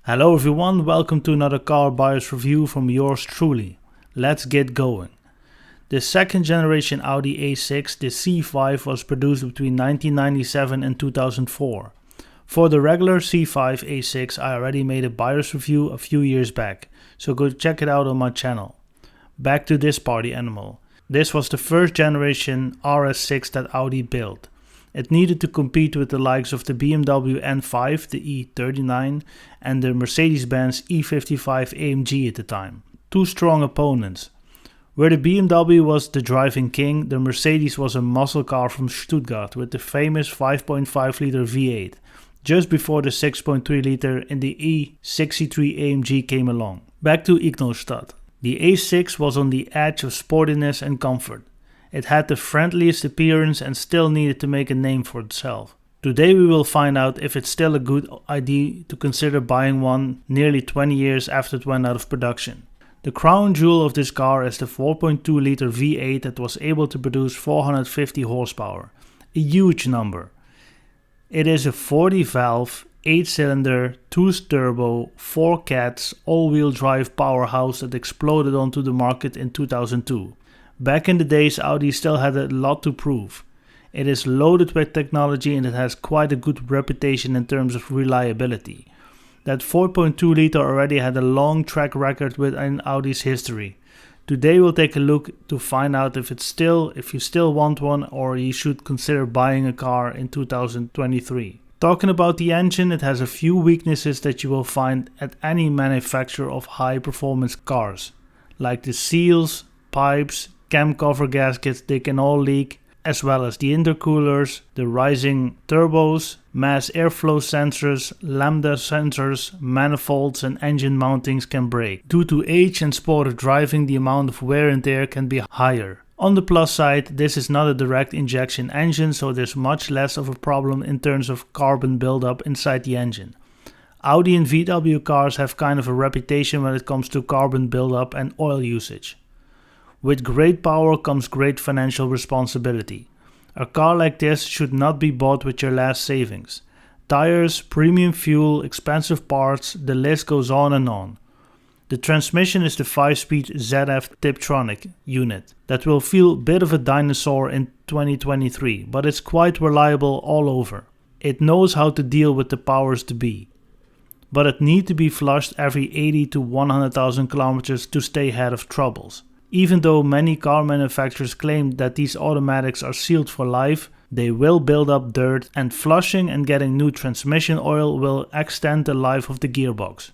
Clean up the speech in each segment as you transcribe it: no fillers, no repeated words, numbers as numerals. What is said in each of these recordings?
Hello everyone, welcome to another car buyer's review from yours truly. Let's get going. The second generation Audi A6, the C5, was produced between 1997 and 2004. For the regular C5 A6 I already made a buyer's review a few years back, so go check it out on my channel. Back to this party animal. This was the first generation RS6 that Audi built. It needed to compete with the likes of the BMW N5, the E39, and the Mercedes-Benz E55 AMG at the time. Two strong opponents. Where the BMW was the driving king, the Mercedes was a muscle car from Stuttgart with the famous 5.5 liter V8, just before the 6.3 liter in the E63 AMG came along. Back to Ingolstadt. The A6 was on the edge of sportiness and comfort. It had the friendliest appearance and still needed to make a name for itself. Today we will find out if it's still a good idea to consider buying one nearly 20 years after it went out of production. The crown jewel of this car is the 4.2 liter V8 that was able to produce 450 horsepower, a huge number. It is a 40 valve, 8 cylinder, 2 turbo, 4 cats, all-wheel drive powerhouse that exploded onto the market in 2002. Back in the days, Audi still had a lot to prove. It is loaded with technology and it has quite a good reputation in terms of reliability. That 4.2 liter already had a long track record within Audi's history. Today we'll take a look to find out if you still want one or you should consider buying a car in 2023. Talking about the engine, it has a few weaknesses that you will find at any manufacturer of high performance cars, like the seals, pipes, cam cover gaskets, they can all leak, as well as the intercoolers, the rising turbos, mass airflow sensors, lambda sensors, manifolds and engine mountings can break. Due to age and sport of driving, the amount of wear and tear can be higher. On the plus side, this is not a direct injection engine, so there's much less of a problem in terms of carbon buildup inside the engine. Audi and VW cars have kind of a reputation when it comes to carbon buildup and oil usage. With great power comes great financial responsibility. A car like this should not be bought with your last savings. Tires, premium fuel, expensive parts, the list goes on and on. The transmission is the 5-speed ZF Tiptronic unit that will feel a bit of a dinosaur in 2023, but it's quite reliable all over. It knows how to deal with the powers to be. But it needs to be flushed every 80 to 100,000 kilometers to stay ahead of troubles. Even though many car manufacturers claim that these automatics are sealed for life, they will build up dirt, and flushing and getting new transmission oil will extend the life of the gearbox.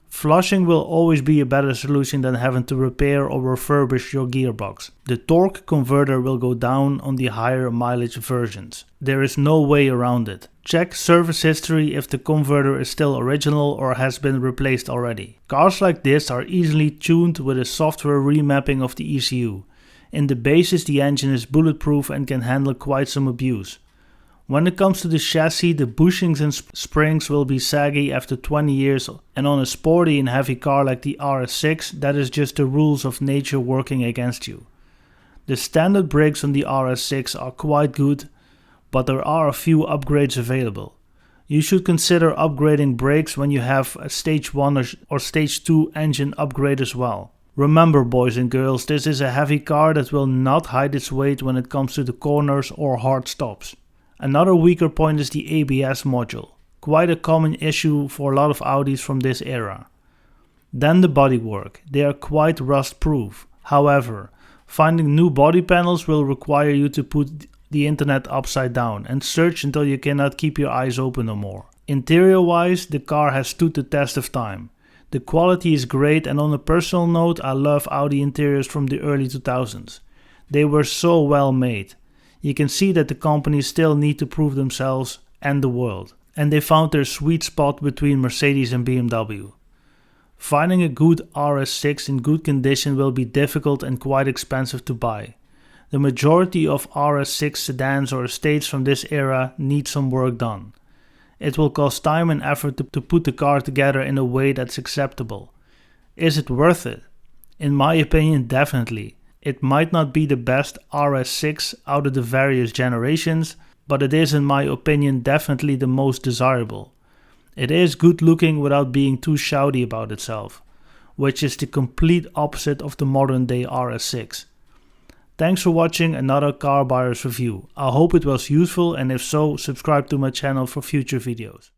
Flushing will always be a better solution than having to repair or refurbish your gearbox. The torque converter will go down on the higher mileage versions. There is no way around it. Check service history if the converter is still original or has been replaced already. Cars like this are easily tuned with a software remapping of the ECU. In the basis, the engine is bulletproof and can handle quite some abuse. When it comes to the chassis, the bushings and springs will be saggy after 20 years, and on a sporty and heavy car like the RS6, that is just the rules of nature working against you. The standard brakes on the RS6 are quite good, but there are a few upgrades available. You should consider upgrading brakes when you have a stage 1 or stage 2 engine upgrade as well. Remember, boys and girls, this is a heavy car that will not hide its weight when it comes to the corners or hard stops. Another weaker point is the ABS module, quite a common issue for a lot of Audis from this era. Then the bodywork, they are quite rust proof. However, finding new body panels will require you to put the internet upside down and search until you cannot keep your eyes open no more. Interior wise, the car has stood the test of time. The quality is great, and on a personal note, I love Audi interiors from the early 2000s. They were so well made. You can see that the companies still need to prove themselves and the world. And they found their sweet spot between Mercedes and BMW. Finding a good RS6 in good condition will be difficult and quite expensive to buy. The majority of RS6 sedans or estates from this era need some work done. It will cost time and effort to put the car together in a way that's acceptable. Is it worth it? In my opinion, definitely. It might not be the best RS6 out of the various generations, but it is in my opinion definitely the most desirable. It is good looking without being too shouty about itself, which is the complete opposite of the modern day RS6. Thanks for watching another car buyer's review. I hope it was useful, and if so, subscribe to my channel for future videos.